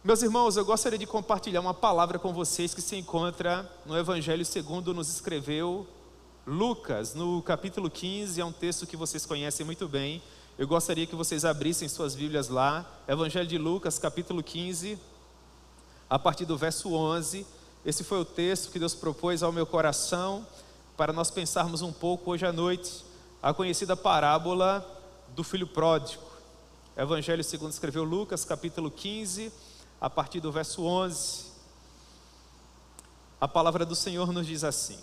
Meus irmãos, eu gostaria de compartilhar uma palavra com vocês que se encontra no Evangelho segundo nos escreveu Lucas, no capítulo 15, é um texto que vocês conhecem muito bem. Eu gostaria que vocês abrissem suas Bíblias lá, Evangelho de Lucas, capítulo 15, a partir do verso 11. Esse foi o texto que Deus propôs ao meu coração para nós pensarmos um pouco hoje à noite, a conhecida parábola do filho pródigo. Evangelho segundo escreveu Lucas, capítulo 15, a partir do verso 11. A palavra do Senhor nos diz assim: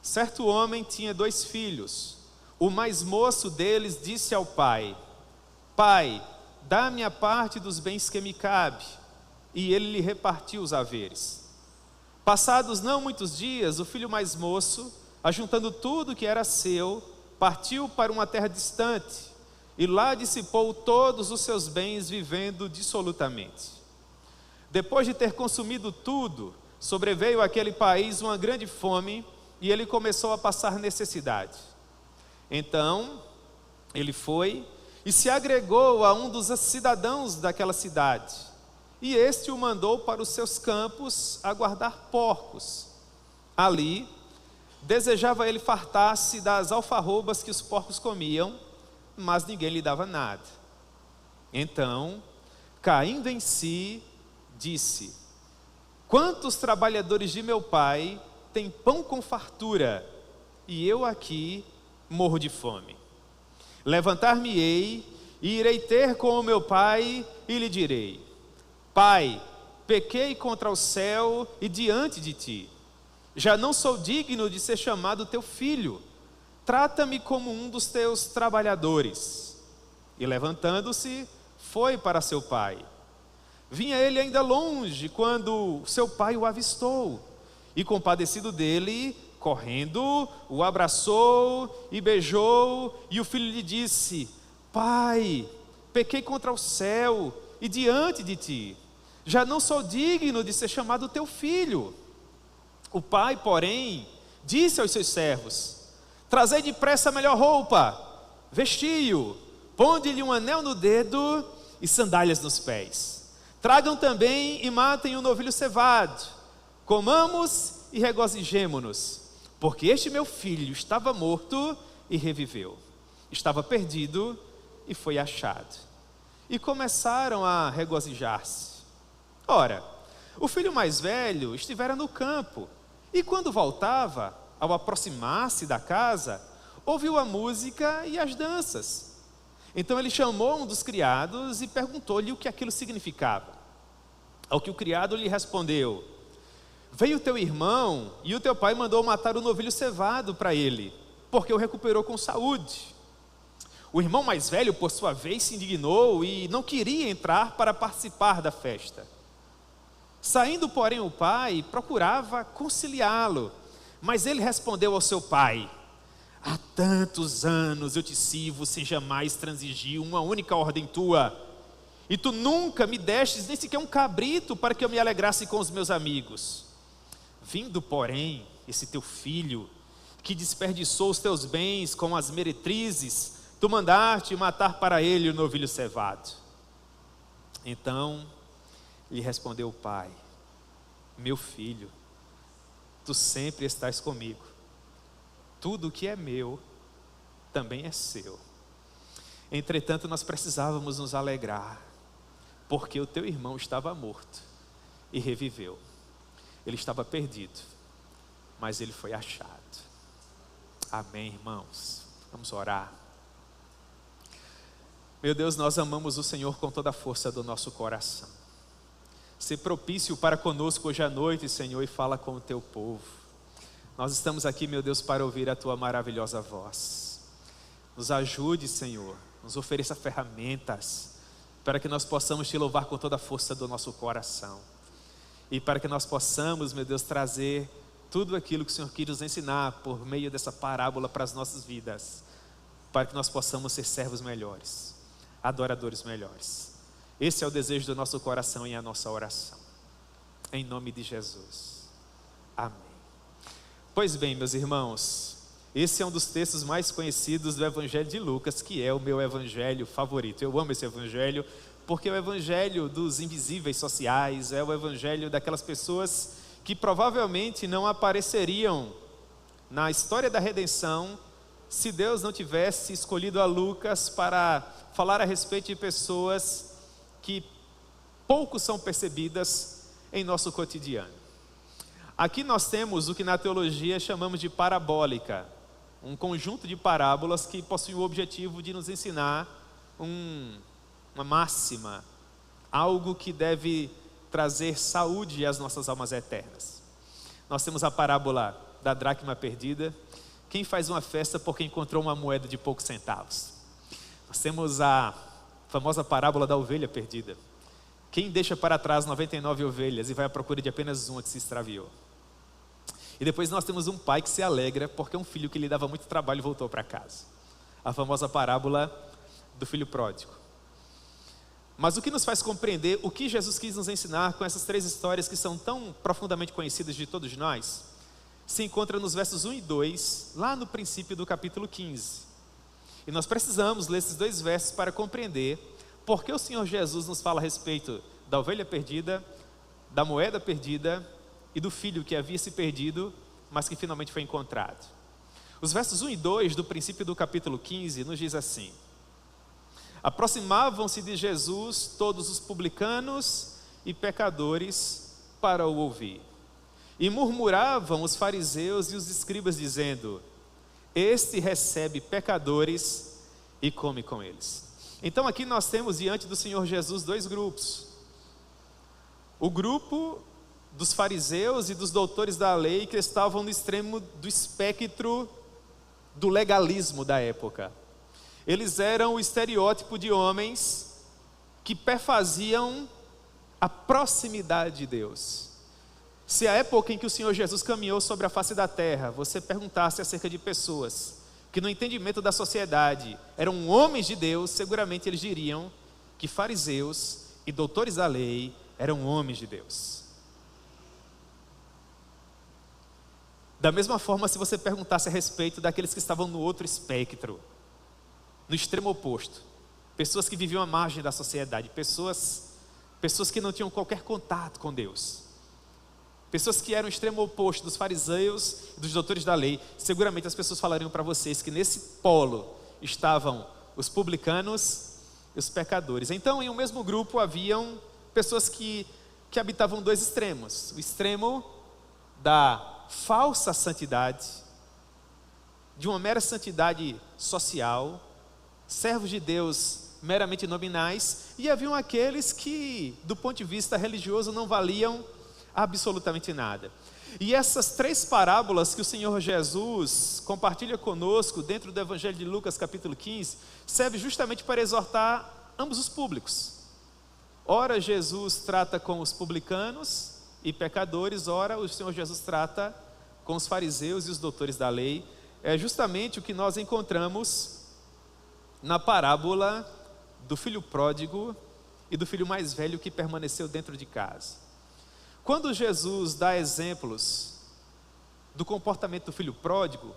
certo homem tinha 2 filhos. O mais moço deles disse ao pai: Pai, dá-me a parte dos bens que me cabe. E ele lhe repartiu os haveres. Passados não muitos dias, o filho mais moço, ajuntando tudo que era seu, partiu para uma terra distante, e lá dissipou todos os seus bens, vivendo dissolutamente. Depois de ter consumido tudo, sobreveio àquele país uma grande fome, e ele começou a passar necessidade. Então, ele foi e se agregou a um dos cidadãos daquela cidade, e este o mandou para os seus campos a guardar porcos. Ali, desejava ele fartar-se das alfarrobas que os porcos comiam, mas ninguém lhe dava nada. Então, caindo em si, disse: quantos trabalhadores de meu pai têm pão com fartura, e eu aqui morro de fome. Levantar-me-ei e irei ter com o meu pai e lhe direi: Pai, pequei contra o céu e diante de ti. Já não sou digno de ser chamado teu filho. Trata-me como um dos teus trabalhadores. E levantando-se, foi para seu pai. Vinha ele ainda longe quando seu pai o avistou, e compadecido dele, correndo, o abraçou e beijou, e o filho lhe disse: Pai, pequei contra o céu e diante de ti. Já não sou digno de ser chamado teu filho. O pai, porém, disse aos seus servos: trazei depressa a melhor roupa, vestiu, ponde-lhe um anel no dedo e sandálias nos pés. Tragam também e matem um novilho cevado. Comamos e regozijemo-nos, porque este meu filho estava morto e reviveu. Estava perdido e foi achado. E começaram a regozijar-se. Ora, o filho mais velho estivera no campo, e quando voltava, ao aproximar-se da casa, ouviu a música e as danças. Então ele chamou um dos criados e perguntou-lhe o que aquilo significava. Ao que o criado lhe respondeu: veio teu irmão e o teu pai mandou matar o novilho cevado para ele, porque o recuperou com saúde. O irmão mais velho, por sua vez, se indignou e não queria entrar para participar da festa. Saindo, porém, o pai procurava conciliá-lo, mas ele respondeu ao seu pai: há tantos anos eu te sirvo sem jamais transigir uma única ordem tua, e tu nunca me destes nem sequer um cabrito para que eu me alegrasse com os meus amigos. Vindo, porém, esse teu filho, que desperdiçou os teus bens com as meretrizes, tu mandaste matar para ele o novilho cevado. Então lhe respondeu o pai: meu filho, tu sempre estás comigo, tudo o que é meu também é seu. Entretanto, nós precisávamos nos alegrar, porque o teu irmão estava morto e reviveu. Ele estava perdido, mas ele foi achado. Amém, irmãos? Vamos orar. Meu Deus, nós amamos o Senhor com toda a força do nosso coração. Ser propício para conosco hoje à noite, Senhor, e fala com o teu povo. Nós estamos aqui, meu Deus, para ouvir a tua maravilhosa voz. Nos ajude, Senhor, nos ofereça ferramentas para que nós possamos te louvar com toda a força do nosso coração. E para que nós possamos, meu Deus, trazer tudo aquilo que o Senhor quis nos ensinar por meio dessa parábola para as nossas vidas, para que nós possamos ser servos melhores, adoradores melhores. Esse é o desejo do nosso coração e a nossa oração. Em nome de Jesus. Amém. Pois bem, meus irmãos, esse é um dos textos mais conhecidos do Evangelho de Lucas, que é o meu evangelho favorito. Eu amo esse evangelho porque é o evangelho dos invisíveis sociais, é o evangelho daquelas pessoas que provavelmente não apareceriam na história da redenção se Deus não tivesse escolhido a Lucas para falar a respeito de pessoas que pouco são percebidas em nosso cotidiano. Aqui nós temos o que na teologia chamamos de parabólica, um conjunto de parábolas que possuem o objetivo de nos ensinar uma máxima, algo que deve trazer saúde às nossas almas eternas. Nós temos a parábola da dracma perdida. Quem faz uma festa porque encontrou uma moeda de poucos centavos? Nós temos a famosa parábola da ovelha perdida. Quem deixa para trás 99 ovelhas e vai à procura de apenas uma que se extraviou? E depois nós temos um pai que se alegra porque um filho que lhe dava muito trabalho voltou para casa. A famosa parábola do filho pródigo. Mas o que nos faz compreender o que Jesus quis nos ensinar com essas três histórias que são tão profundamente conhecidas de todos nós, se encontra nos versos 1 e 2, lá no princípio do capítulo 15. E nós precisamos ler esses dois versos para compreender por que o Senhor Jesus nos fala a respeito da ovelha perdida, da moeda perdida e do filho que havia se perdido, mas que finalmente foi encontrado. Os versos 1 e 2 do princípio do capítulo 15 nos diz assim: aproximavam-se de Jesus todos os publicanos e pecadores para o ouvir. E murmuravam os fariseus e os escribas, dizendo: este recebe pecadores e come com eles. Então aqui nós temos diante do Senhor Jesus dois grupos. O grupo dos fariseus e dos doutores da lei, que estavam no extremo do espectro do legalismo da época. Eles eram o estereótipo de homens que perfaziam a proximidade de Deus. Se a época em que o Senhor Jesus caminhou sobre a face da terra, você perguntasse acerca de pessoas que no entendimento da sociedade eram homens de Deus, seguramente eles diriam que fariseus e doutores da lei eram homens de Deus. Da mesma forma, se você perguntasse a respeito daqueles que estavam no outro espectro, no extremo oposto, pessoas que viviam à margem da sociedade, pessoas que não tinham qualquer contato com Deus, pessoas que eram o extremo oposto dos fariseus e dos doutores da lei, seguramente as pessoas falariam para vocês que nesse polo estavam os publicanos e os pecadores. Então, em um mesmo grupo haviam pessoas que habitavam dois extremos: o extremo da falsa santidade, de uma mera santidade social, servos de Deus meramente nominais, e haviam aqueles que, do ponto de vista religioso, não valiam absolutamente nada. E essas três parábolas que o Senhor Jesus compartilha conosco dentro do Evangelho de Lucas capítulo 15, serve justamente para exortar ambos os públicos. Ora Jesus trata com os publicanos e pecadores, ora o Senhor Jesus trata com os fariseus e os doutores da lei. É justamente o que nós encontramos na parábola do filho pródigo e do filho mais velho que permaneceu dentro de casa. Quando Jesus dá exemplos do comportamento do filho pródigo,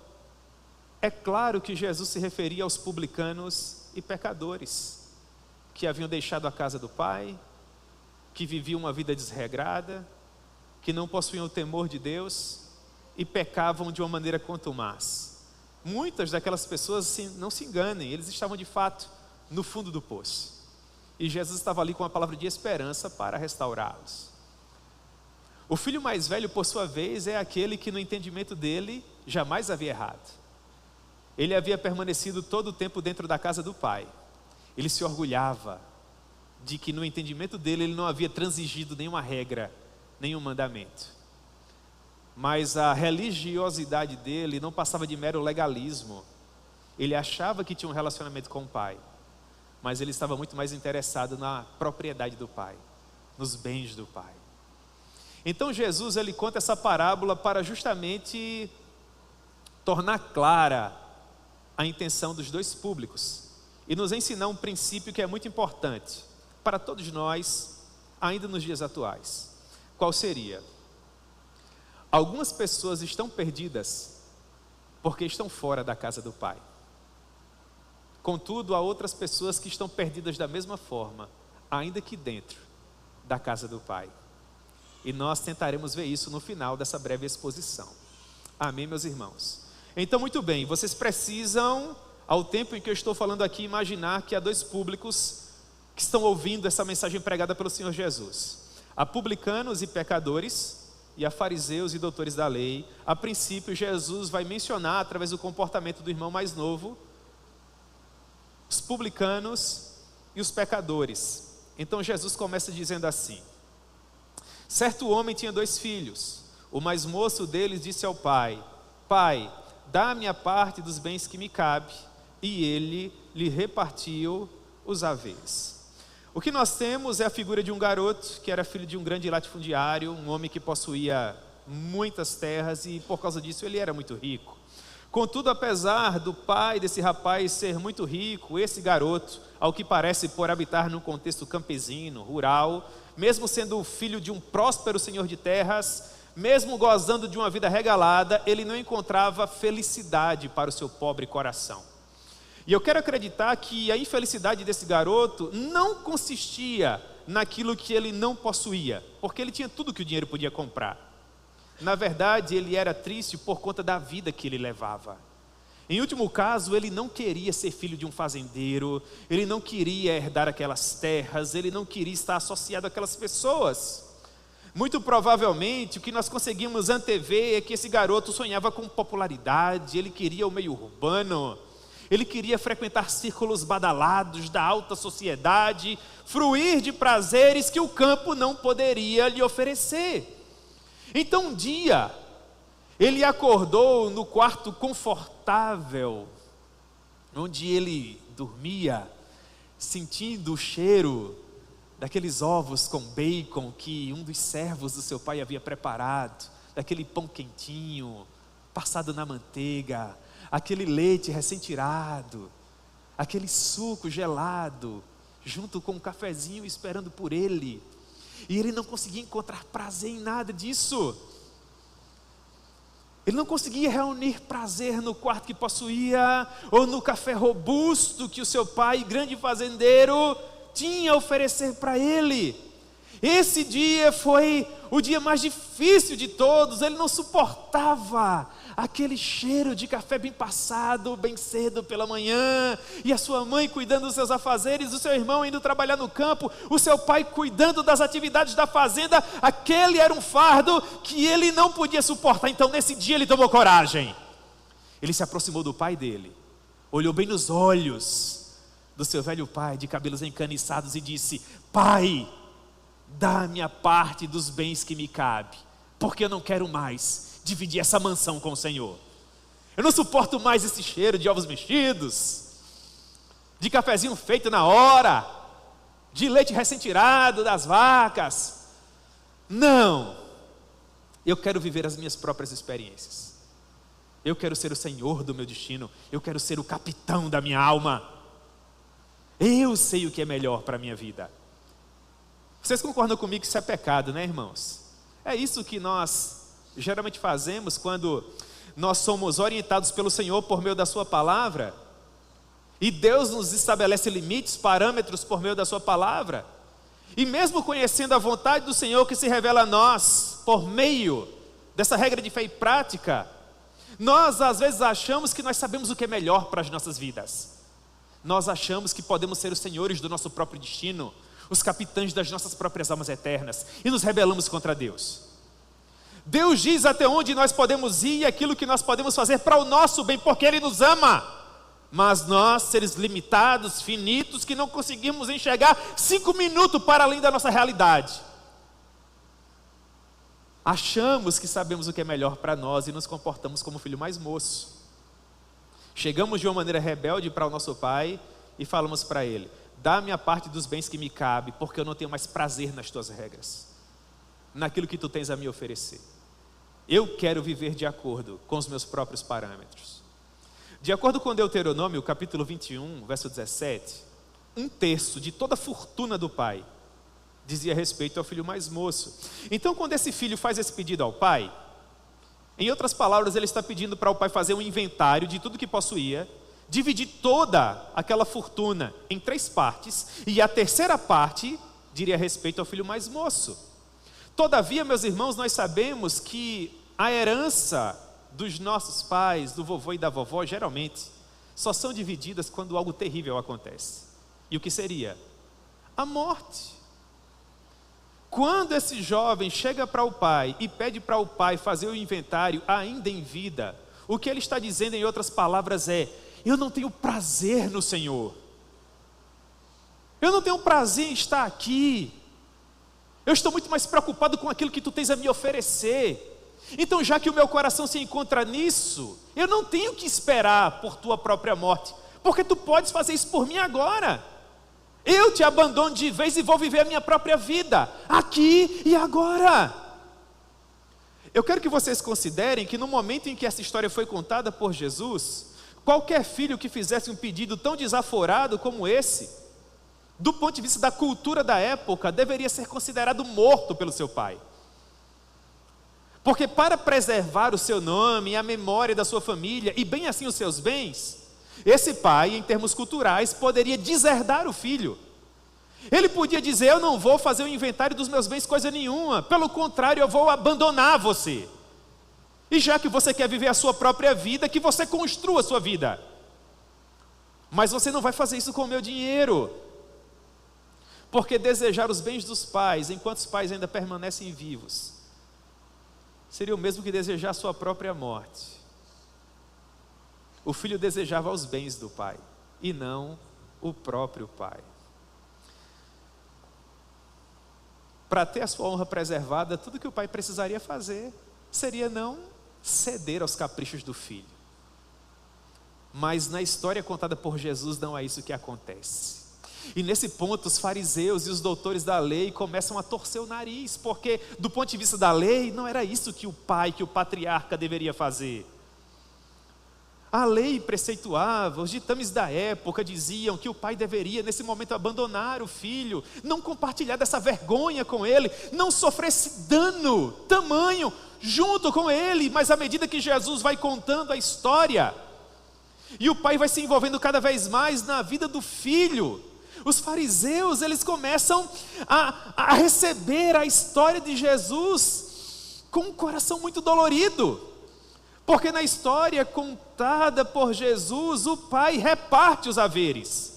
é claro que Jesus se referia aos publicanos e pecadores, que haviam deixado a casa do pai, que viviam uma vida desregrada, que não possuíam o temor de Deus e pecavam de uma maneira contumaz. Muitas daquelas pessoas, não se enganem, eles estavam de fato no fundo do poço. E Jesus estava ali com uma palavra de esperança para restaurá-los. O filho mais velho, por sua vez, é aquele que no entendimento dele jamais havia errado. Ele havia permanecido todo o tempo dentro da casa do pai. Ele se orgulhava de que no entendimento dele ele não havia transigido nenhuma regra, nenhum mandamento. Mas a religiosidade dele não passava de mero legalismo. Ele achava que tinha um relacionamento com o pai, mas ele estava muito mais interessado na propriedade do pai, nos bens do pai. Então Jesus ele conta essa parábola para justamente tornar clara a intenção dos dois públicos e nos ensinar um princípio que é muito importante para todos nós, ainda nos dias atuais. Qual seria? Algumas pessoas estão perdidas porque estão fora da casa do Pai. Contudo, há outras pessoas que estão perdidas da mesma forma, ainda que dentro da casa do Pai. E nós tentaremos ver isso no final dessa breve exposição. Amém, meus irmãos? Então, muito bem, vocês precisam, ao tempo em que eu estou falando aqui, imaginar que há dois públicos que estão ouvindo essa mensagem pregada pelo Senhor Jesus. Há publicanos e pecadores, e há fariseus e doutores da lei. A princípio, Jesus vai mencionar, através do comportamento do irmão mais novo, os publicanos e os pecadores. Então Jesus começa dizendo assim: certo homem tinha 2 filhos. O mais moço deles disse ao pai: Pai, dá-me a parte dos bens que me cabe. E ele lhe repartiu os haveres. O que nós temos é a figura de um garoto que era filho de um grande latifundiário, um homem que possuía muitas terras e por causa disso ele era muito rico. Contudo, apesar do pai desse rapaz ser muito rico, esse garoto, ao que parece por habitar num contexto campesino, rural, mesmo sendo o filho de um próspero senhor de terras, mesmo gozando de uma vida regalada, ele não encontrava felicidade para o seu pobre coração. E eu quero acreditar que a infelicidade desse garoto não consistia naquilo que ele não possuía, porque ele tinha tudo que o dinheiro podia comprar. Na verdade, ele era triste por conta da vida que ele levava. Em último caso, ele não queria ser filho de um fazendeiro, ele não queria herdar aquelas terras, ele não queria estar associado àquelas pessoas. Muito provavelmente, o que nós conseguimos antever é que esse garoto sonhava com popularidade, ele queria o meio urbano, ele queria frequentar círculos badalados da alta sociedade, fruir de prazeres que o campo não poderia lhe oferecer. Então um dia, ele acordou no quarto confortável, onde ele dormia, sentindo o cheiro daqueles ovos com bacon que um dos servos do seu pai havia preparado, daquele pão quentinho, passado na manteiga, aquele leite recém-tirado, aquele suco gelado, junto com um cafezinho esperando por ele. E ele não conseguia encontrar prazer em nada disso. Ele não conseguia reunir prazer no quarto que possuía, ou no café robusto que o seu pai, grande fazendeiro, tinha a oferecer para ele. Esse dia foi o dia mais difícil de todos. Ele não suportava aquele cheiro de café bem passado, bem cedo pela manhã, e a sua mãe cuidando dos seus afazeres, o seu irmão indo trabalhar no campo, o seu pai cuidando das atividades da fazenda. Aquele era um fardo que ele não podia suportar. Então nesse dia ele tomou coragem. Ele se aproximou do pai dele, olhou bem nos olhos do seu velho pai, de cabelos encaniçados, e disse: Pai, dá-me a parte dos bens que me cabe, porque eu não quero mais dividir essa mansão com o Senhor. Eu não suporto mais esse cheiro de ovos mexidos, de cafezinho feito na hora, de leite recém-tirado das vacas. Não, eu quero viver as minhas próprias experiências. Eu quero ser o Senhor do meu destino. Eu quero ser o capitão da minha alma. Eu sei o que é melhor para a minha vida. Vocês concordam comigo que isso é pecado, né, irmãos? É isso que nós geralmente fazemos quando nós somos orientados pelo Senhor por meio da sua palavra, e Deus nos estabelece limites, parâmetros por meio da sua palavra, e mesmo conhecendo a vontade do Senhor que se revela a nós por meio dessa regra de fé e prática, nós às vezes achamos que nós sabemos o que é melhor para as nossas vidas. Nós achamos que podemos ser os senhores do nosso próprio destino, os capitães das nossas próprias almas eternas, e nos rebelamos contra Deus. Deus diz até onde nós podemos ir e aquilo que nós podemos fazer para o nosso bem, porque Ele nos ama. Mas nós, seres limitados, finitos, que não conseguimos enxergar 5 minutos para além da nossa realidade, achamos que sabemos o que é melhor para nós e nos comportamos como o filho mais moço. Chegamos de uma maneira rebelde para o nosso pai e falamos para ele: dá-me a parte dos bens que me cabe, porque eu não tenho mais prazer nas tuas regras, naquilo que tu tens a me oferecer. Eu quero viver de acordo com os meus próprios parâmetros. De acordo com Deuteronômio, capítulo 21, verso 17, 1/3 de toda a fortuna do pai dizia respeito ao filho mais moço. Então, quando esse filho faz esse pedido ao pai, em outras palavras, ele está pedindo para o pai fazer um inventário de tudo que possuía, dividir toda aquela fortuna em 3 partes, e a terceira parte diria respeito ao filho mais moço. Todavia, meus irmãos, nós sabemos que a herança dos nossos pais, do vovô e da vovó, geralmente, só são divididas quando algo terrível acontece. E o que seria? A morte. Quando esse jovem chega para o pai e pede para o pai fazer o inventário ainda em vida, o que ele está dizendo em outras palavras é: eu não tenho prazer no Senhor. Eu não tenho prazer em estar aqui. Eu estou muito mais preocupado com aquilo que tu tens a me oferecer. Então, já que o meu coração se encontra nisso, eu não tenho que esperar por tua própria morte, porque tu podes fazer isso por mim agora. Eu te abandono de vez e vou viver a minha própria vida, aqui e agora. Eu quero que vocês considerem que no momento em que essa história foi contada por Jesus, qualquer filho que fizesse um pedido tão desaforado como esse, do ponto de vista da cultura da época, deveria ser considerado morto pelo seu pai. Porque para preservar o seu nome e a memória da sua família, e bem assim os seus bens, esse pai, em termos culturais, poderia deserdar o filho. Ele podia dizer: eu não vou fazer o inventário dos meus bens coisa nenhuma, pelo contrário, eu vou abandonar você. E já que você quer viver a sua própria vida, que você construa a sua vida. Mas você não vai fazer isso com o meu dinheiro. Porque desejar os bens dos pais, enquanto os pais ainda permanecem vivos, seria o mesmo que desejar a sua própria morte. O filho desejava os bens do pai, e não o próprio pai. Para ter a sua honra preservada, tudo que o pai precisaria fazer seria não ceder aos caprichos do filho. Mas na história contada por Jesus, não é isso que acontece. E nesse ponto, os fariseus e os doutores da lei começam a torcer o nariz, porque do ponto de vista da lei, não era isso que o pai, que o patriarca deveria fazer. A lei preceituava, os ditames da época diziam que o pai deveria, nesse momento, abandonar o filho, não compartilhar dessa vergonha com ele, não sofrer esse dano tamanho junto com ele. Mas à medida que Jesus vai contando a história, e o pai vai se envolvendo cada vez mais na vida do filho, os fariseus, eles começam a receber a história de Jesus com um coração muito dolorido, porque na história contada por Jesus, o pai reparte os haveres.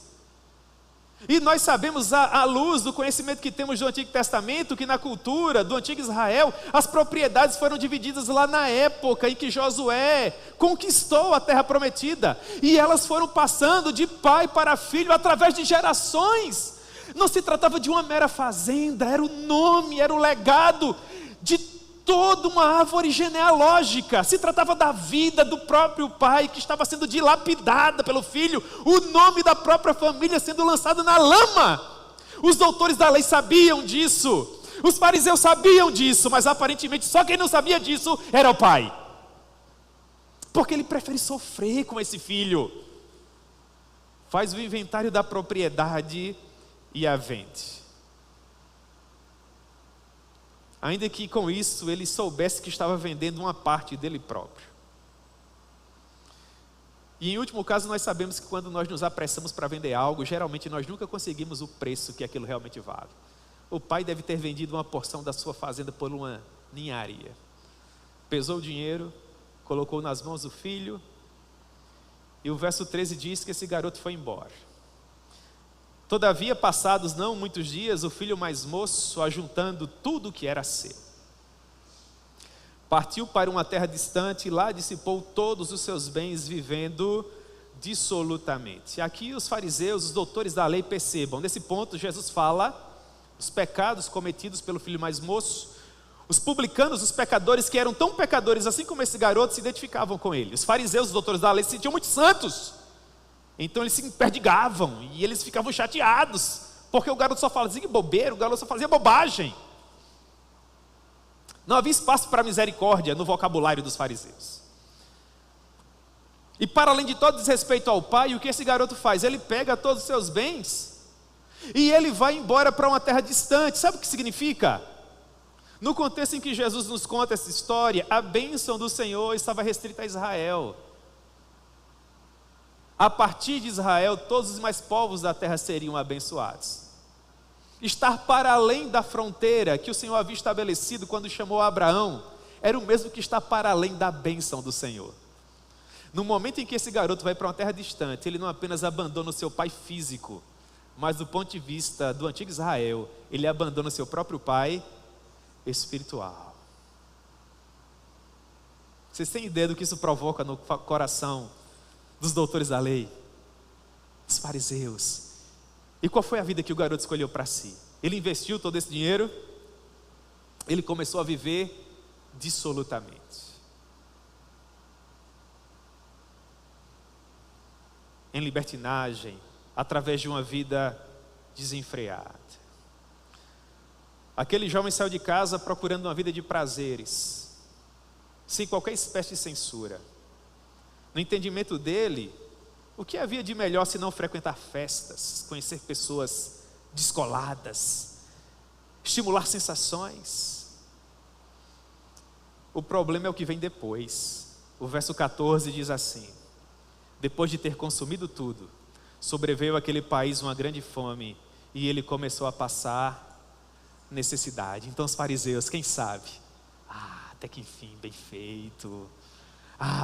E nós sabemos, à luz do conhecimento que temos do Antigo Testamento, que na cultura do Antigo Israel, as propriedades foram divididas lá na época em que Josué conquistou a terra prometida, e elas foram passando de pai para filho através de gerações. Não se tratava de uma mera fazenda, era o nome, era o legado de toda uma árvore genealógica. Se tratava da vida do próprio pai, que estava sendo dilapidada pelo filho, o nome da própria família sendo lançado na lama. Os doutores da lei sabiam disso, os fariseus sabiam disso, mas aparentemente só quem não sabia disso era o pai, porque ele prefere sofrer com esse filho. Faz o inventário da propriedade e a vende, ainda que com isso ele soubesse que estava vendendo uma parte dele próprio. E em último caso, nós sabemos que quando nós nos apressamos para vender algo, geralmente nós nunca conseguimos o preço que aquilo realmente vale. O pai deve ter vendido uma porção da sua fazenda por uma ninharia. Pesou o dinheiro, colocou nas mãos do filho, e o verso 13 diz que esse garoto foi embora. Todavia, passados não muitos dias, o filho mais moço, ajuntando tudo o que era seu, partiu para uma terra distante e lá dissipou todos os seus bens, vivendo dissolutamente. Aqui os fariseus, os doutores da lei percebam, nesse ponto Jesus fala dos pecados cometidos pelo filho mais moço. Os publicanos, os pecadores que eram tão pecadores assim como esse garoto, se identificavam com ele. Os fariseus, os doutores da lei, se sentiam muito santos. Então eles se emperdigavam e eles ficavam chateados, porque o garoto só fazia bobeira, o garoto só fazia bobagem. Não havia espaço para misericórdia no vocabulário dos fariseus. E para além de todo desrespeito ao pai, o que esse garoto faz? Ele pega todos os seus bens e ele vai embora para uma terra distante. Sabe o que significa? No contexto em que Jesus nos conta essa história, a bênção do Senhor estava restrita a Israel. A partir de Israel, todos os demais povos da terra seriam abençoados. Estar para além da fronteira que o Senhor havia estabelecido quando chamou Abraão, era o mesmo que estar para além da bênção do Senhor. No momento em que esse garoto vai para uma terra distante, ele não apenas abandona o seu pai físico, mas do ponto de vista do antigo Israel, ele abandona o seu próprio pai espiritual. Vocês têm ideia do que isso provoca no coração dos doutores da lei, dos fariseus? E qual foi a vida que o garoto escolheu para si? Ele investiu todo esse dinheiro, ele começou a viver dissolutamente. Em libertinagem, através de uma vida desenfreada. Aquele jovem saiu de casa procurando uma vida de prazeres, sem qualquer espécie de censura. No entendimento dele, o que havia de melhor se não frequentar festas, conhecer pessoas descoladas, estimular sensações? O problema é o que vem depois. O verso 14 diz assim: depois de ter consumido tudo, sobreveio àquele país uma grande fome, e ele começou a passar necessidade. Então os fariseus, quem sabe? Até que enfim, bem feito.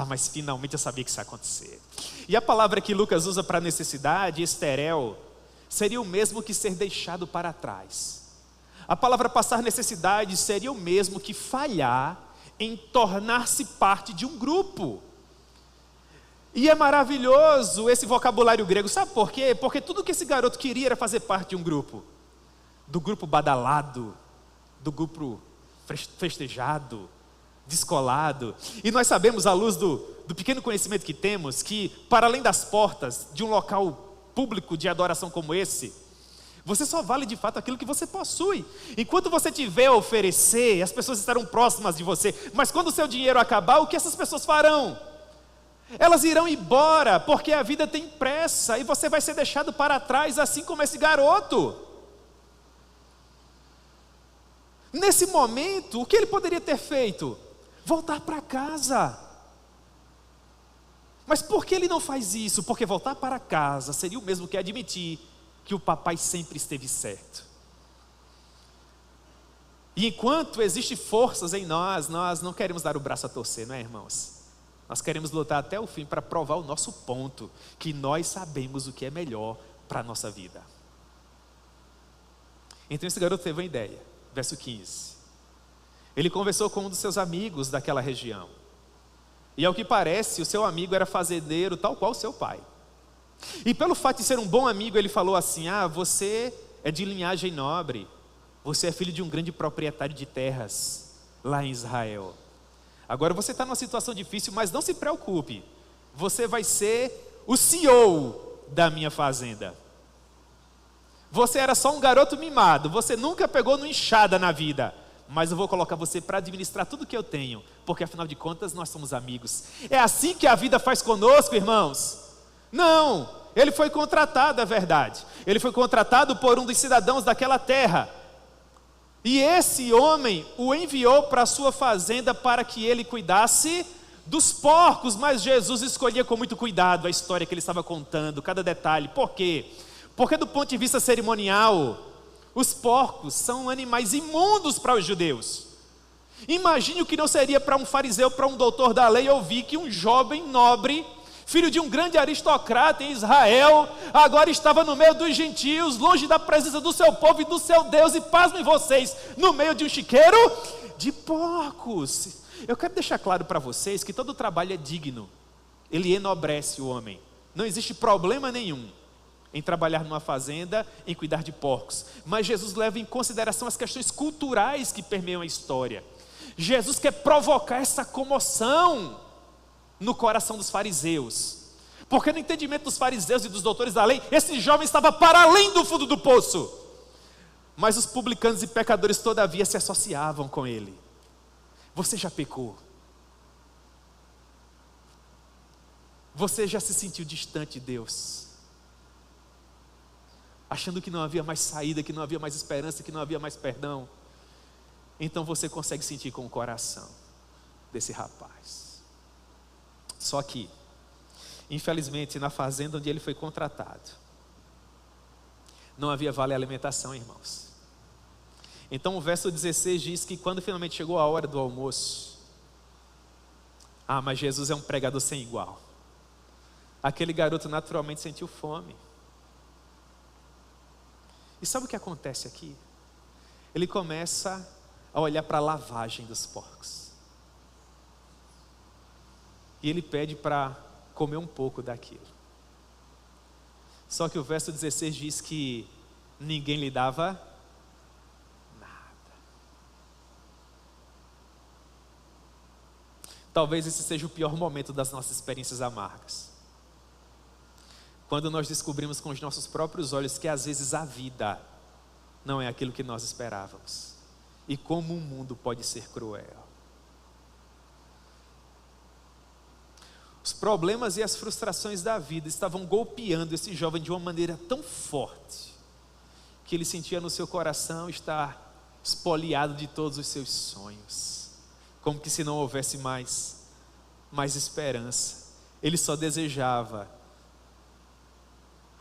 Mas finalmente eu sabia que isso ia acontecer. E a palavra que Lucas usa para necessidade, esterel, seria o mesmo que ser deixado para trás. A palavra passar necessidade seria o mesmo que falhar em tornar-se parte de um grupo. E é maravilhoso esse vocabulário grego, sabe por quê? Porque tudo que esse garoto queria era fazer parte de um grupo. Do grupo badalado, do grupo festejado, descolado. E nós sabemos, à luz do pequeno conhecimento que temos, que para além das portas de um local público de adoração como esse, você só vale de fato aquilo que você possui. Enquanto você tiver a oferecer, as pessoas estarão próximas de você. Mas quando o seu dinheiro acabar, o que essas pessoas farão? Elas irão embora, porque a vida tem pressa, e você vai ser deixado para trás, assim como esse garoto. Nesse momento, o que ele poderia ter feito? Voltar para casa. Mas por que ele não faz isso? Porque voltar para casa seria o mesmo que admitir que o papai sempre esteve certo. E enquanto existem forças em nós não queremos dar o braço a torcer, não é, irmãos? Nós queremos lutar até o fim para provar o nosso ponto, que nós sabemos o que é melhor para a nossa vida. Então esse garoto teve uma ideia, verso 15. Ele conversou com um dos seus amigos daquela região. E ao que parece, o seu amigo era fazendeiro, tal qual o seu pai. E pelo fato de ser um bom amigo, ele falou assim: você é de linhagem nobre, você é filho de um grande proprietário de terras lá em Israel. Agora você está numa situação difícil, mas não se preocupe, você vai ser o CEO da minha fazenda. Você era só um garoto mimado, você nunca pegou no enxada na vida, mas eu vou colocar você para administrar tudo que eu tenho, porque afinal de contas nós somos amigos. É assim que a vida faz conosco, irmãos? Não, ele foi contratado, é verdade. Ele foi contratado por um dos cidadãos daquela terra. E esse homem o enviou para a sua fazenda para que ele cuidasse dos porcos, mas Jesus escolhia com muito cuidado a história que ele estava contando, cada detalhe. Por quê? Porque do ponto de vista cerimonial, os porcos são animais imundos para os judeus. Imagine o que não seria para um fariseu, para um doutor da lei, ouvir que um jovem nobre, filho de um grande aristocrata em Israel, agora estava no meio dos gentios, longe da presença do seu povo e do seu Deus, e pasmem vocês, no meio de um chiqueiro de porcos. Eu quero deixar claro para vocês que todo trabalho é digno, ele enobrece o homem. Não existe problema nenhum em trabalhar numa fazenda, em cuidar de porcos, mas Jesus leva em consideração as questões culturais que permeiam a história. Jesus quer provocar essa comoção no coração dos fariseus, porque no entendimento dos fariseus e dos doutores da lei, esse jovem estava para além do fundo do poço, mas os publicanos e pecadores todavia se associavam com ele. Você já pecou? Você já se sentiu distante de Deus? Achando que não havia mais saída, que não havia mais esperança, que não havia mais perdão? Então você consegue sentir com o coração desse rapaz. Só que, Infelizmente, na fazenda onde ele foi contratado, não havia vale alimentação, irmãos. Então o verso 16 diz que quando finalmente chegou a hora do almoço, mas Jesus é um pregador sem igual. Aquele garoto naturalmente sentiu fome. E sabe o que acontece aqui? Ele começa a olhar para a lavagem dos porcos. E ele pede para comer um pouco daquilo. Só que o verso 16 diz que ninguém lhe dava nada. Talvez esse seja o pior momento das nossas experiências amargas. Quando nós descobrimos com os nossos próprios olhos que às vezes a vida não é aquilo que nós esperávamos. E como o mundo pode ser cruel. Os problemas e as frustrações da vida estavam golpeando esse jovem de uma maneira tão forte, que ele sentia no seu coração estar espoliado de todos os seus sonhos, como que se não houvesse mais esperança. Ele só desejava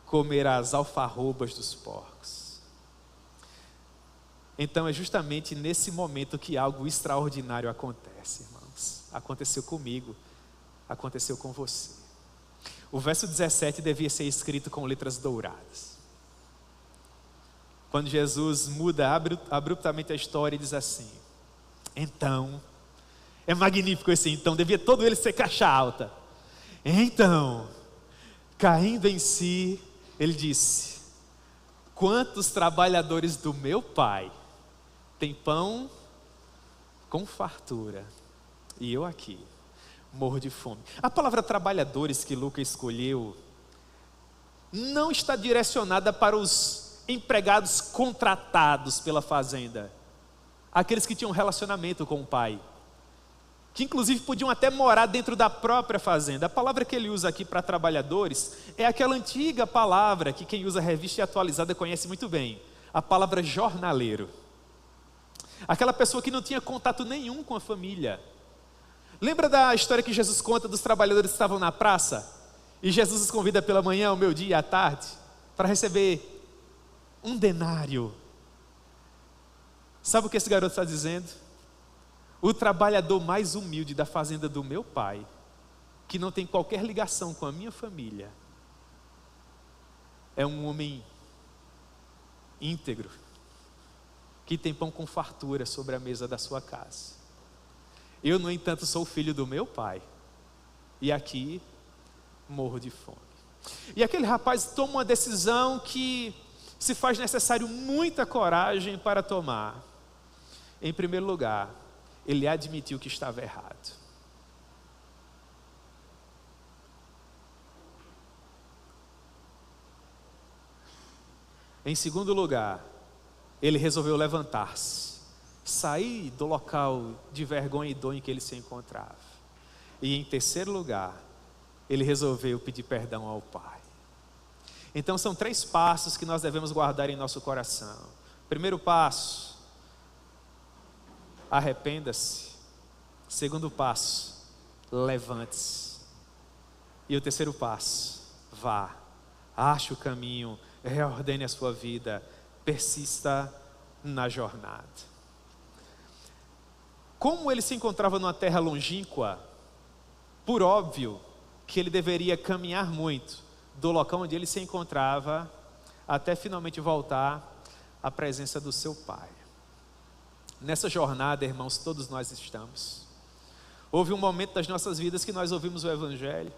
comer as alfarrobas dos porcos. Então é justamente nesse momento que algo extraordinário acontece, irmãos. Aconteceu comigo. Aconteceu com você. O verso 17 devia ser escrito com letras douradas. Quando Jesus muda abruptamente a história e diz assim: então, é magnífico esse então, devia todo ele ser caixa alta. Então, caindo em si, ele disse: quantos trabalhadores do meu pai têm pão com fartura, e eu aqui morro de fome. A palavra trabalhadores que Lucas escolheu não está direcionada para os empregados contratados pela fazenda, aqueles que tinham relacionamento com o pai, que inclusive podiam até morar dentro da própria fazenda. A palavra que ele usa aqui para trabalhadores é aquela antiga palavra que quem usa revista atualizada conhece muito bem, a palavra jornaleiro. Aquela pessoa que não tinha contato nenhum com a família. Lembra da história que Jesus conta dos trabalhadores que estavam na praça? E Jesus os convida pela manhã, ao meio-dia e à tarde, para receber um denário. Sabe o que esse garoto está dizendo? O trabalhador mais humilde da fazenda do meu pai, que não tem qualquer ligação com a minha família, é um homem íntegro, que tem pão com fartura sobre a mesa da sua casa. Eu, no entanto, sou filho do meu pai, e aqui morro de fome. E aquele rapaz toma uma decisão que se faz necessário muita coragem para tomar. Em primeiro lugar, ele admitiu que estava errado. Em segundo lugar, ele resolveu levantar-se, sair do local de vergonha e dor em que ele se encontrava. E em terceiro lugar, ele resolveu pedir perdão ao Pai. Então são 3 passos que nós devemos guardar em nosso coração. Primeiro passo, arrependa-se. Segundo passo, levante-se. E o terceiro passo, vá, ache o caminho, reordene a sua vida, persista na jornada. Como ele se encontrava numa terra longínqua, por óbvio que ele deveria caminhar muito do local onde ele se encontrava até finalmente voltar à presença do seu pai. Nessa jornada, irmãos, todos nós estamos. Houve um momento das nossas vidas que nós ouvimos o Evangelho,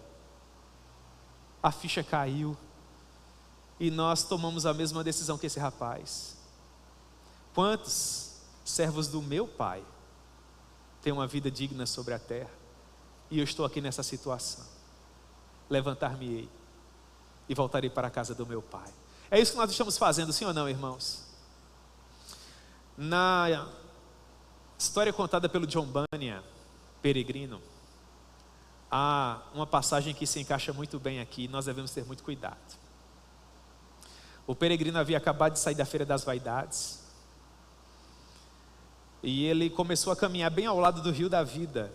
a ficha caiu e nós tomamos a mesma decisão que esse rapaz. Quantos servos do meu pai têm uma vida digna sobre a terra? E eu estou aqui nessa situação. Levantar-me-ei e voltarei para a casa do meu pai. É isso que nós estamos fazendo, sim ou não, irmãos? Na história contada pelo John Bunyan, Peregrino, há uma passagem que se encaixa muito bem aqui, nós devemos ter muito cuidado. O peregrino havia acabado de sair da Feira das Vaidades, e ele começou a caminhar bem ao lado do Rio da Vida,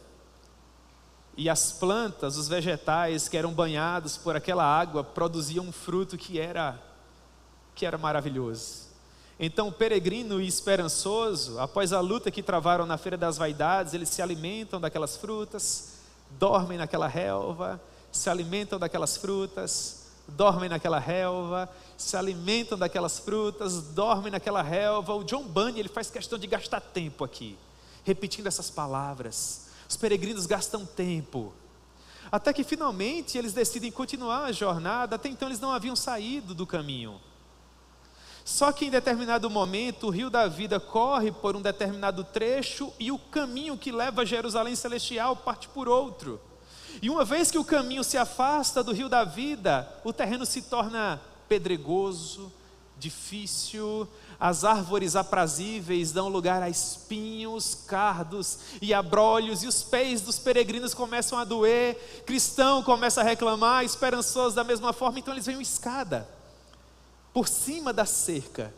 E as plantas, os vegetais que eram banhados por aquela água, produziam um fruto que era maravilhoso. Então o peregrino e esperançoso, após a luta que travaram na Feira das Vaidades, eles se alimentam daquelas frutas, dormem naquela relva, se alimentam daquelas frutas, dormem naquela relva, se alimentam daquelas frutas, dormem naquela relva. O John Bunyan, ele faz questão de gastar tempo aqui, repetindo essas palavras. Os peregrinos gastam tempo, até que finalmente eles decidem continuar a jornada. Até então eles não haviam saído do caminho. Só que em determinado momento o rio da vida corre por um determinado trecho e o caminho que leva a Jerusalém Celestial parte por outro. E uma vez que o caminho se afasta do rio da vida, o terreno se torna pedregoso, difícil, as árvores aprazíveis dão lugar a espinhos, cardos e abrolhos, e os pés dos peregrinos começam a doer. Cristão começa a reclamar, esperançoso da mesma forma. Então eles veem uma escada por cima da cerca,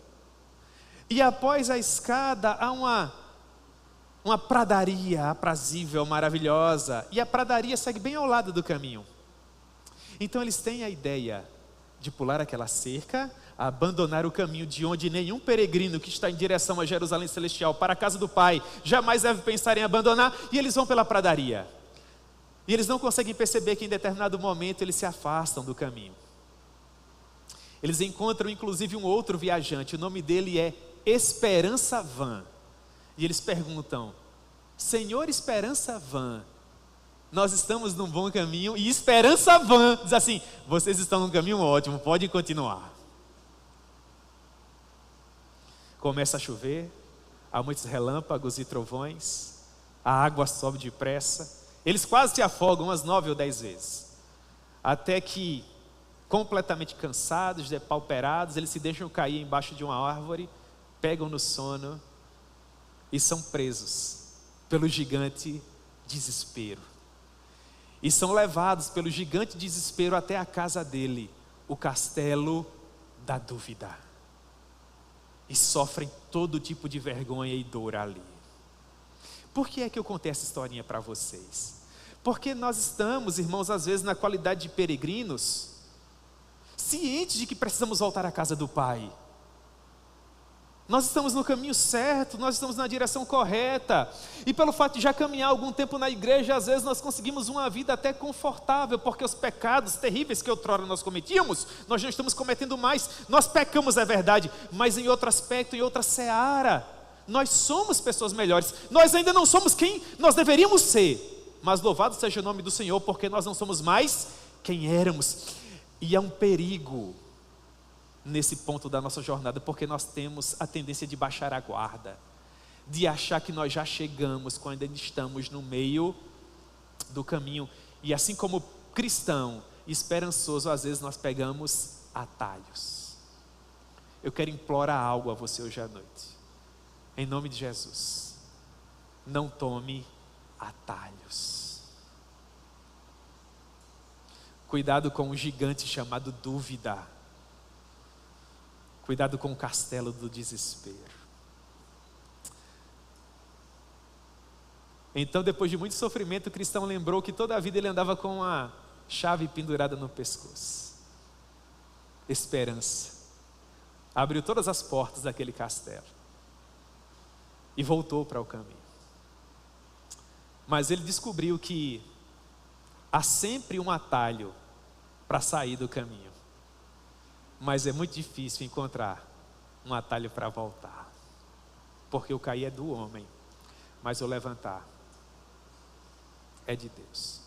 e após a escada há uma pradaria aprazível, maravilhosa, e a pradaria segue bem ao lado do caminho. Então eles têm a ideia de pular aquela cerca, abandonar o caminho de onde nenhum peregrino que está em direção a Jerusalém Celestial, para a casa do Pai, jamais deve pensar em abandonar, e eles vão pela pradaria. E eles não conseguem perceber que em determinado momento eles se afastam do caminho. Eles encontram inclusive um outro viajante, o nome dele é Esperança Van. E eles perguntam: Senhor Esperança Van, nós estamos num bom caminho? E Esperança Van diz assim: vocês estão num caminho ótimo, podem continuar. Começa a chover, há muitos relâmpagos e trovões, a água sobe depressa, eles quase se afogam umas 9 ou 10 vezes, até que, completamente cansados, depauperados, eles se deixam cair embaixo de uma árvore, pegam no sono e são presos pelo gigante desespero. E são levados pelo gigante desespero até a casa dele, o castelo da dúvida. E sofrem todo tipo de vergonha e dor ali. Por que é que eu contei essa historinha para vocês? Porque nós estamos, irmãos, às vezes na qualidade de peregrinos, cientes de que precisamos voltar à casa do Pai. Nós estamos no caminho certo, nós estamos na direção correta, e pelo fato de já caminhar algum tempo na igreja, às vezes nós conseguimos uma vida até confortável, porque os pecados terríveis que outrora nós cometíamos, nós não estamos cometendo mais. Nós pecamos, é verdade, mas em outro aspecto, em outra seara. Nós somos pessoas melhores, nós ainda não somos quem nós deveríamos ser, mas louvado seja o nome do Senhor, porque nós não somos mais quem éramos. E é um perigo nesse ponto da nossa jornada, porque nós temos a tendência de baixar a guarda, de achar que nós já chegamos quando ainda estamos no meio do caminho. E assim como cristão esperançoso, às vezes nós pegamos atalhos. Eu quero implorar algo a você hoje à noite, em nome de Jesus: não tome atalhos. Cuidado com um gigante chamado dúvida. Cuidado com o castelo do desespero. Então, depois de muito sofrimento, o cristão lembrou que toda a vida ele andava com a chave pendurada no pescoço. Esperança. Abriu todas as portas daquele castelo e voltou para o caminho. Mas ele descobriu que há sempre um atalho para sair do caminho, mas é muito difícil encontrar um atalho para voltar, porque o cair é do homem, mas o levantar é de Deus.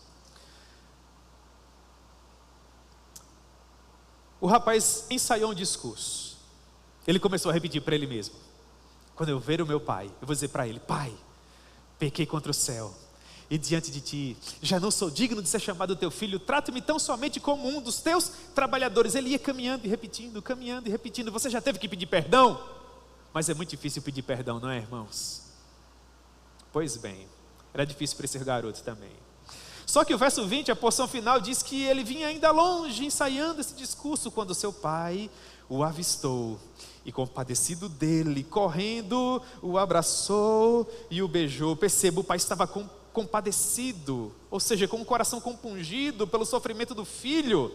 O rapaz ensaiou um discurso. Ele começou a repetir para ele mesmo: quando eu ver o meu pai, eu vou dizer para ele: Pai, pequei contra o céu e diante de ti, já não sou digno de ser chamado teu filho, trata-me tão somente como um dos teus trabalhadores. Ele ia caminhando e repetindo, caminhando e repetindo. Você já teve que pedir perdão? Mas é muito difícil pedir perdão, não é, irmãos? Pois bem, era difícil para esse garoto também. Só que o verso 20, a porção final, diz que ele vinha ainda longe, ensaiando esse discurso, quando seu pai o avistou e, compadecido dele, correndo, o abraçou e o beijou. Perceba, o pai estava com compadecido, ou seja, com o coração compungido pelo sofrimento do filho.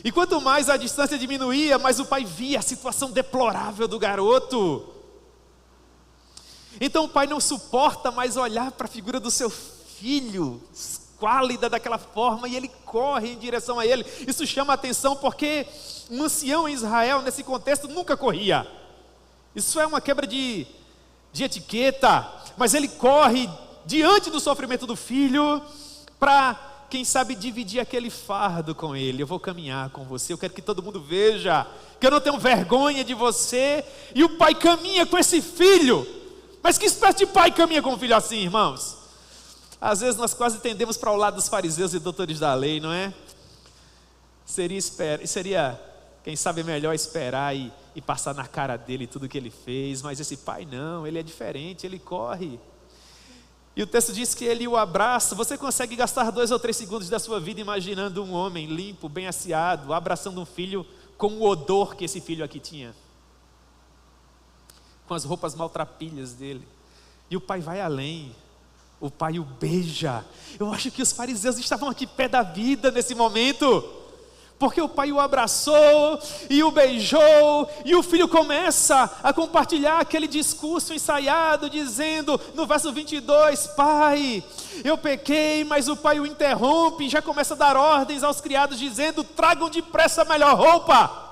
E quanto mais a distância diminuía, mais o pai via a situação deplorável do garoto. Então o pai não suporta mais olhar para a figura do seu filho, esquálida daquela forma, e ele corre em direção a ele. Isso chama a atenção porque um ancião em Israel, nesse contexto, nunca corria. Isso é uma quebra de etiqueta, mas ele corre diante do sofrimento do filho para, quem sabe, dividir aquele fardo com ele. Eu vou caminhar com você, eu quero que todo mundo veja que eu não tenho vergonha de você. E o pai caminha com esse filho. Mas que espécie de pai caminha com um filho assim, irmãos? Às vezes nós quase tendemos para o lado dos fariseus e doutores da lei, não é? Seria, quem sabe, melhor esperar e passar na cara dele tudo que ele fez. Mas esse pai não, ele é diferente, ele corre. E o texto diz que ele o abraça. Você consegue gastar 2 ou 3 segundos da sua vida imaginando um homem limpo, bem asseado, abraçando um filho com o odor que esse filho aqui tinha, com as roupas maltrapilhas dele. E o pai vai além, o pai o beija. Eu acho que os fariseus estavam aqui pé da vida nesse momento, porque o pai o abraçou e o beijou, e o filho começa a compartilhar aquele discurso ensaiado, dizendo no verso 22, pai, eu pequei, mas o pai o interrompe, e já começa a dar ordens aos criados, dizendo, tragam depressa a melhor roupa,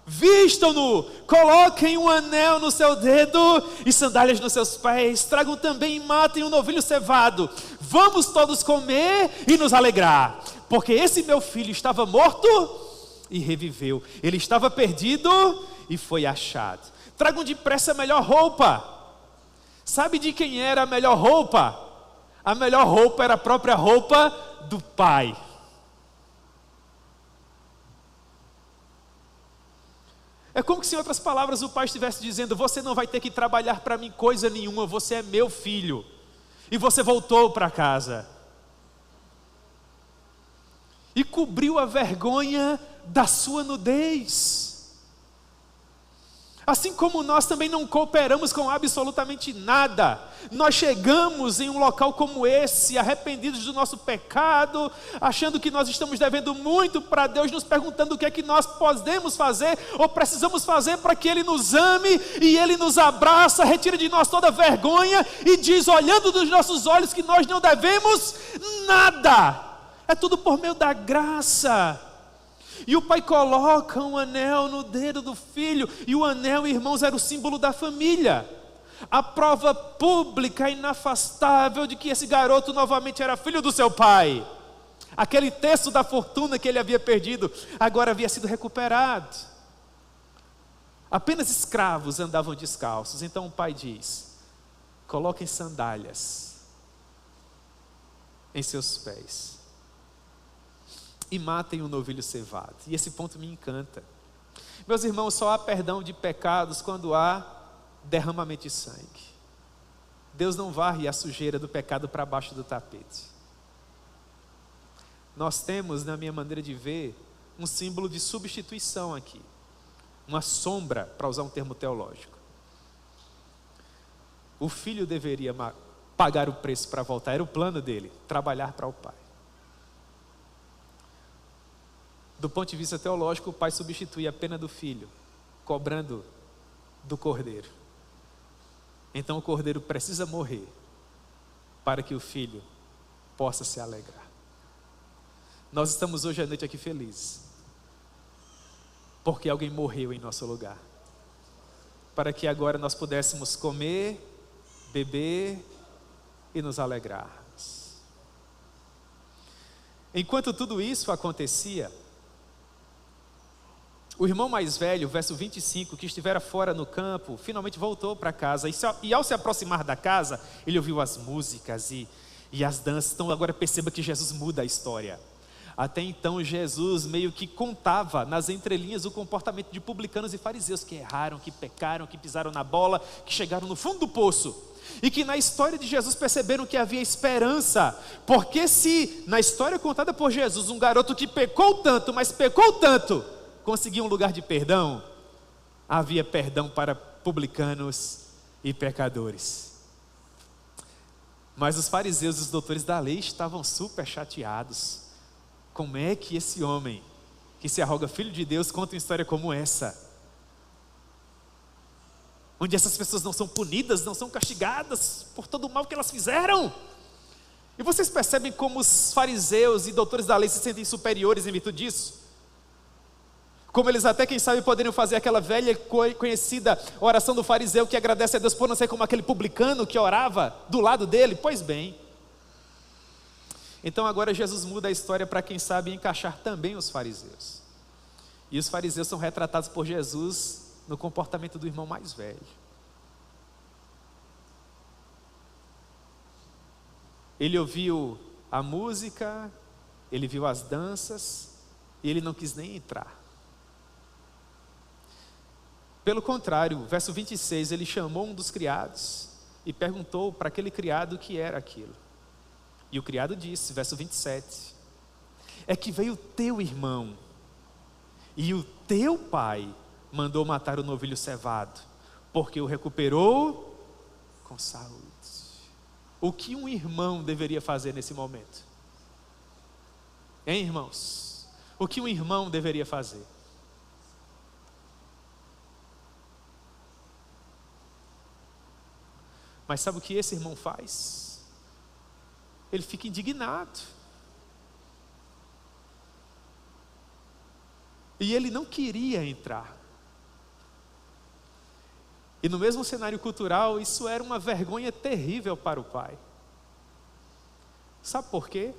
vistam-no, coloquem um anel no seu dedo e sandálias nos seus pés, tragam também e matem um novilho cevado, vamos todos comer e nos alegrar, porque esse meu filho estava morto e reviveu, ele estava perdido e foi achado. Tragam depressa a melhor roupa. Sabe de quem era a melhor roupa? A melhor roupa era a própria roupa do pai. É como se, em outras palavras, o pai estivesse dizendo, você não vai ter que trabalhar para mim coisa nenhuma, você é meu filho. E você voltou para casa. E cobriu a vergonha da sua nudez. Assim como nós também não cooperamos com absolutamente nada. Nós chegamos em um local como esse, arrependidos do nosso pecado, achando que nós estamos devendo muito para Deus, nos perguntando o que é que nós podemos fazer ou precisamos fazer para que Ele nos ame, e Ele nos abraça, retira de nós toda vergonha e diz, olhando nos nossos olhos, que nós não devemos nada. É tudo por meio da graça. E o pai coloca um anel no dedo do filho. E o anel, irmãos, era o símbolo da família. A prova pública e inafastável de que esse garoto novamente era filho do seu pai. Aquele terço da fortuna que ele havia perdido, agora havia sido recuperado. Apenas escravos andavam descalços. Então o pai diz, coloquem sandálias em seus pés e matem o novilho cevado. E esse ponto me encanta. Meus irmãos, só há perdão de pecados quando há derramamento de sangue. Deus não varre a sujeira do pecado para baixo do tapete. Nós temos, na minha maneira de ver, um símbolo de substituição aqui. Uma sombra, para usar um termo teológico. O filho deveria pagar o preço para voltar. Era o plano dele, trabalhar para o pai. Do ponto de vista teológico, o pai substitui a pena do filho, cobrando do cordeiro. Então o cordeiro precisa morrer para que o filho possa se alegrar. Nós estamos hoje à noite aqui felizes, porque alguém morreu em nosso lugar, para que agora nós pudéssemos comer, beber e nos alegrarmos. Enquanto tudo isso acontecia, o irmão mais velho, verso 25, que estivera fora no campo, finalmente voltou para casa. E ao se aproximar da casa, ele ouviu as músicas e as danças. Então agora perceba que Jesus muda a história. Até então Jesus meio que contava nas entrelinhas o comportamento de publicanos e fariseus, que erraram, que pecaram, que pisaram na bola, que chegaram no fundo do poço. E que na história de Jesus perceberam que havia esperança. Porque se na história contada por Jesus, um garoto que pecou tanto, mas pecou tanto, conseguia um lugar de perdão, havia perdão para publicanos e pecadores. Mas os fariseus e os doutores da lei estavam super chateados. Como é que esse homem, que se arroga filho de Deus, conta uma história como essa? Onde essas pessoas não são punidas, não são castigadas por todo o mal que elas fizeram. E vocês percebem como os fariseus e doutores da lei se sentem superiores em virtude disso? Como eles até, quem sabe, poderiam fazer aquela velha conhecida oração do fariseu que agradece a Deus por não ser como aquele publicano que orava do lado dele. Pois bem. Então agora Jesus muda a história para, quem sabe, encaixar também os fariseus. E os fariseus são retratados por Jesus no comportamento do irmão mais velho. Ele ouviu a música, ele viu as danças, e ele não quis nem entrar. Pelo contrário, verso 26, ele chamou um dos criados e perguntou para aquele criado o que era aquilo. E o criado disse, verso 27, é que veio teu irmão, e o teu pai mandou matar o novilho cevado, porque o recuperou com saúde. O que um irmão deveria fazer nesse momento? Hein, irmãos? O que um irmão deveria fazer? Mas sabe o que esse irmão faz? Ele fica indignado. E ele não queria entrar. E no mesmo cenário cultural, isso era uma vergonha terrível para o pai. Sabe por quê?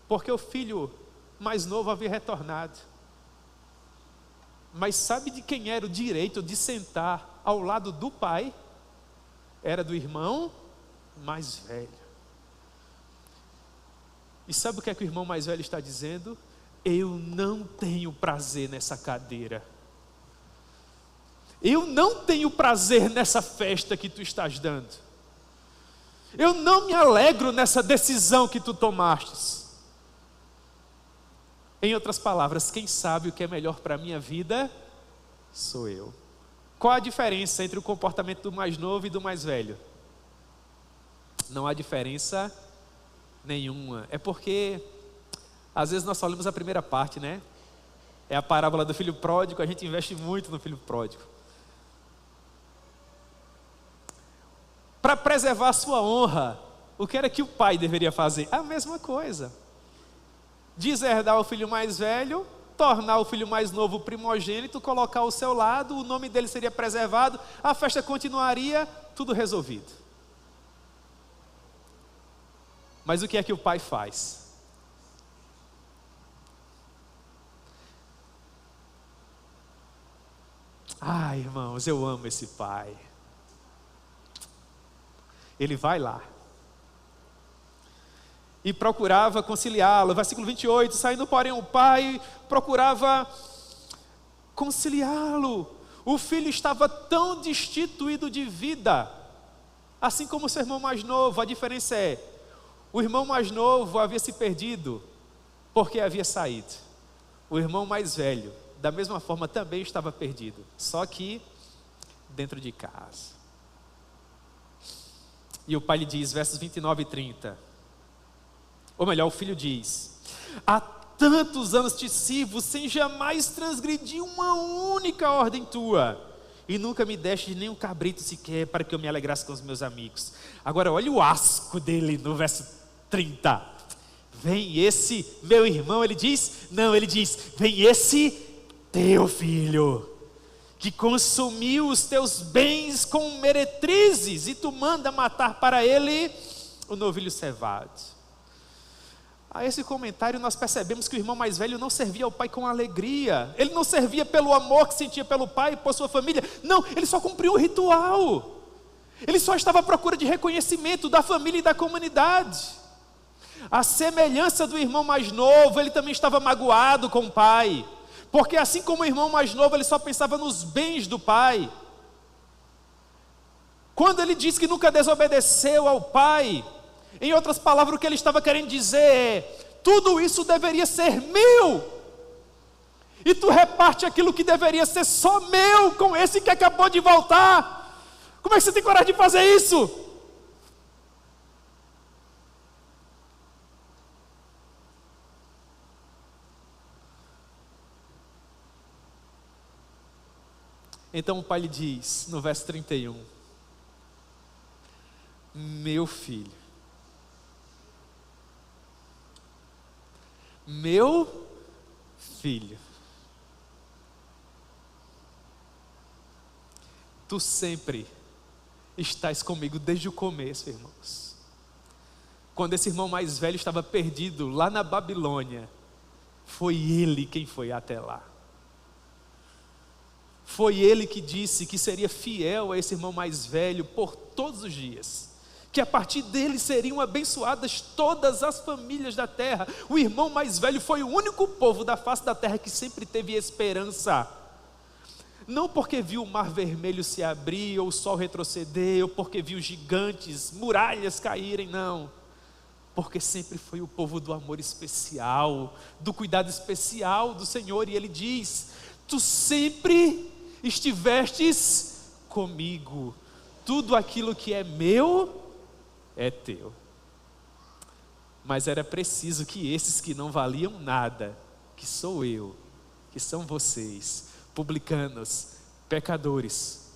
Porque o filho mais novo havia retornado. Mas sabe de quem era o direito de sentar ao lado do pai? Era do irmão mais velho. E sabe o que é que o irmão mais velho está dizendo? Eu não tenho prazer nessa cadeira. Eu não tenho prazer nessa festa que tu estás dando. Eu não me alegro nessa decisão que tu tomastes. Em outras palavras, quem sabe o que é melhor para a minha vida sou eu. Qual a diferença entre o comportamento do mais novo e do mais velho? Não há diferença nenhuma. É porque às vezes nós só lemos a primeira parte, né? É a parábola do filho pródigo, a gente investe muito no filho pródigo. Para preservar a sua honra, o que era que o pai deveria fazer? A mesma coisa. Deserdar o filho mais velho, tornar o filho mais novo primogênito, colocar ao seu lado, o nome dele seria preservado, a festa continuaria, tudo resolvido. Mas o que é que o pai faz? Ah, irmãos, eu amo esse pai. Ele vai lá e procurava conciliá-lo. Versículo 28, saindo porém o pai procurava conciliá-lo. O filho estava tão destituído de vida, assim como o seu irmão mais novo. A diferença é, o irmão mais novo havia se perdido porque havia saído. O irmão mais velho, da mesma forma, também estava perdido, só que dentro de casa. E o pai lhe diz, versos 29 e 30, ou melhor, o filho diz, há tantos anos te sirvo, sem jamais transgredir uma única ordem tua, e nunca me deste nem um cabrito sequer, para que eu me alegrasse com os meus amigos. Agora olha o asco dele no verso 30, vem esse meu irmão, ele diz, vem esse teu filho, que consumiu os teus bens com meretrizes, e tu manda matar para ele o novilho cevado. A esse comentário nós percebemos que o irmão mais velho não servia ao pai com alegria. Ele não servia pelo amor que sentia pelo pai e por sua família. Não, ele só cumpriu o ritual. Ele só estava à procura de reconhecimento da família e da comunidade. A semelhança do irmão mais novo, ele também estava magoado com o pai. Porque assim como o irmão mais novo, ele só pensava nos bens do pai. Quando ele diz que nunca desobedeceu ao pai, em outras palavras, o que ele estava querendo dizer é, tudo isso deveria ser meu, e tu reparte aquilo que deveria ser só meu, com esse que acabou de voltar. Como é que você tem coragem de fazer isso? Então o pai lhe diz, no verso 31, meu filho, meu filho, tu sempre estás comigo desde o começo, irmãos. Quando esse irmão mais velho estava perdido lá na Babilônia, foi ele quem foi até lá. Foi ele que disse que seria fiel a esse irmão mais velho por todos os dias, que a partir dele seriam abençoadas todas as famílias da terra. O irmão mais velho foi o único povo da face da terra que sempre teve esperança. Não porque viu o mar vermelho se abrir, ou o sol retroceder, ou porque viu gigantes, muralhas caírem, não. Porque sempre foi o povo do amor especial, do cuidado especial do Senhor. E ele diz, tu sempre estivestes comigo, tudo aquilo que é meu, é teu. Mas era preciso que esses que não valiam nada, que sou eu, que são vocês, publicanos, pecadores,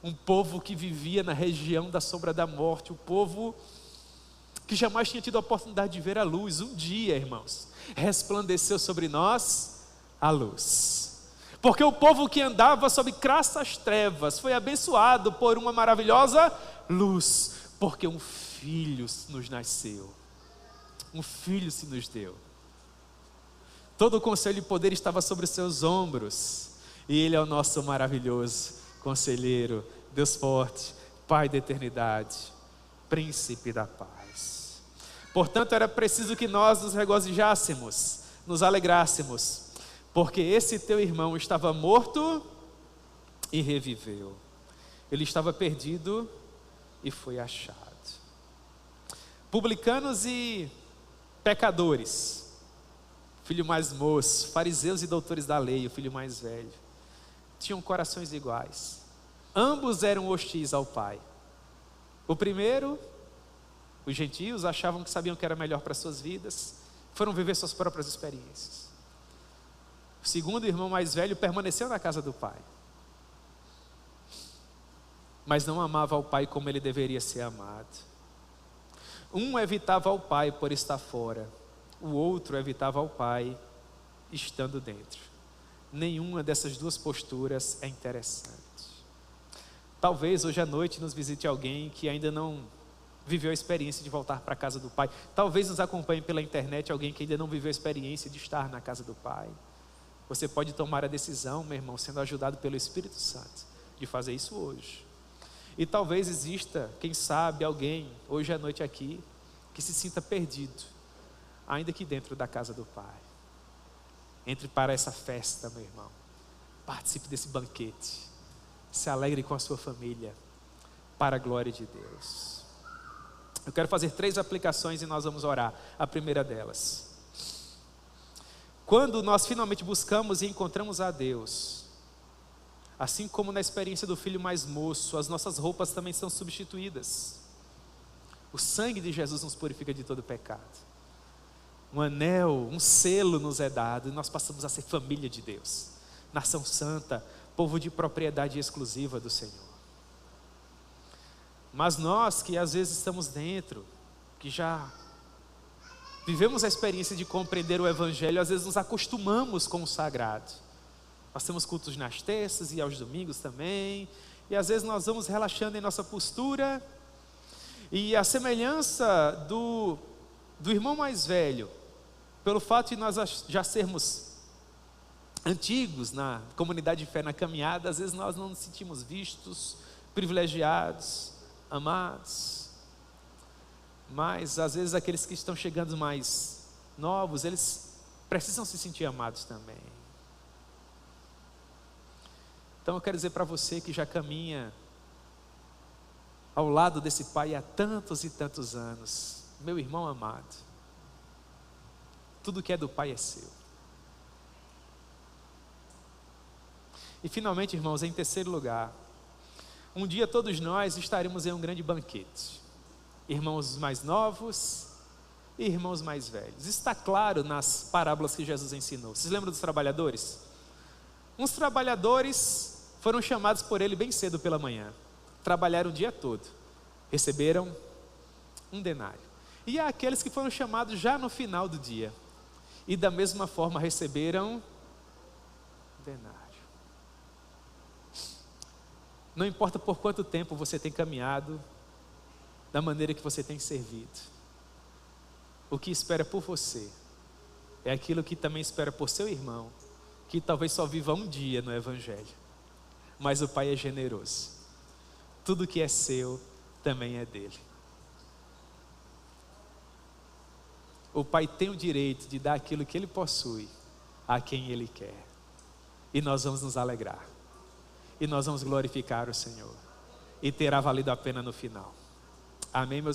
um povo que vivia na região da sombra da morte, o povo que jamais tinha tido a oportunidade de ver a luz, um dia, irmãos, resplandeceu sobre nós a luz. Porque o povo que andava sob crassas trevas foi abençoado por uma maravilhosa luz, porque um filho nos nasceu, um filho se nos deu. Todo o conselho e poder estava sobre os seus ombros, e ele é o nosso maravilhoso conselheiro, Deus forte, Pai da eternidade, Príncipe da paz. Portanto, era preciso que nós nos regozijássemos, nos alegrássemos, porque esse teu irmão estava morto e reviveu. Ele estava perdido e foi achado. Publicanos e pecadores, filho mais moço, fariseus e doutores da lei, o filho mais velho, tinham corações iguais. Ambos eram hostis ao Pai. O primeiro, os gentios, achavam que sabiam o que era melhor para suas vidas, foram viver suas próprias experiências. O segundo, o irmão mais velho, permaneceu na casa do pai, mas não amava ao pai como ele deveria ser amado. Um evitava ao pai por estar fora, o outro evitava ao pai estando dentro. Nenhuma dessas duas posturas é interessante. Talvez hoje à noite nos visite alguém que ainda não viveu a experiência de voltar para a casa do pai. Talvez nos acompanhe pela internet alguém que ainda não viveu a experiência de estar na casa do pai. Você pode tomar a decisão, meu irmão, sendo ajudado pelo Espírito Santo, de fazer isso hoje. E talvez exista, quem sabe, alguém hoje à noite aqui que se sinta perdido, ainda que dentro da casa do Pai. Entre para essa festa, meu irmão. Participe desse banquete. Se alegre com a sua família, para a glória de Deus. Eu quero fazer 3 aplicações e nós vamos orar. A primeira delas: quando nós finalmente buscamos e encontramos a Deus, assim como na experiência do filho mais moço, as nossas roupas também são substituídas. O sangue de Jesus nos purifica de todo pecado. Um anel, um selo nos é dado e nós passamos a ser família de Deus, nação santa, povo de propriedade exclusiva do Senhor. Mas nós que às vezes estamos dentro, que já vivemos a experiência de compreender o Evangelho, às vezes nos acostumamos com o sagrado. Nós temos cultos nas terças e aos domingos também, e às vezes nós vamos relaxando em nossa postura, e a semelhança do irmão mais velho, pelo fato de nós já sermos antigos na comunidade de fé, na caminhada, às vezes nós não nos sentimos vistos, privilegiados, amados. Mas às vezes aqueles que estão chegando mais novos, eles precisam se sentir amados também. Então eu quero dizer para você que já caminha ao lado desse Pai há tantos e tantos anos, meu irmão amado, tudo que é do Pai é seu. E finalmente, irmãos, em terceiro lugar, um dia todos nós estaremos em um grande banquete. Irmãos mais novos e irmãos mais velhos. Isso está claro nas parábolas que Jesus ensinou. Vocês lembram dos trabalhadores? Uns trabalhadores foram chamados por ele bem cedo pela manhã, trabalharam o dia todo, receberam 1 denário. E há aqueles que foram chamados já no final do dia, e da mesma forma receberam 1 denário. Não importa por quanto tempo você tem caminhado, da maneira que você tem servido, o que espera por você é aquilo que também espera por seu irmão, que talvez só viva um dia no Evangelho. Mas o Pai é generoso. Tudo que é seu também é dele. O Pai tem o direito de dar aquilo que ele possui a quem ele quer. E nós vamos nos alegrar. E nós vamos glorificar o Senhor. E terá valido a pena no final. Amém, meus irmãos?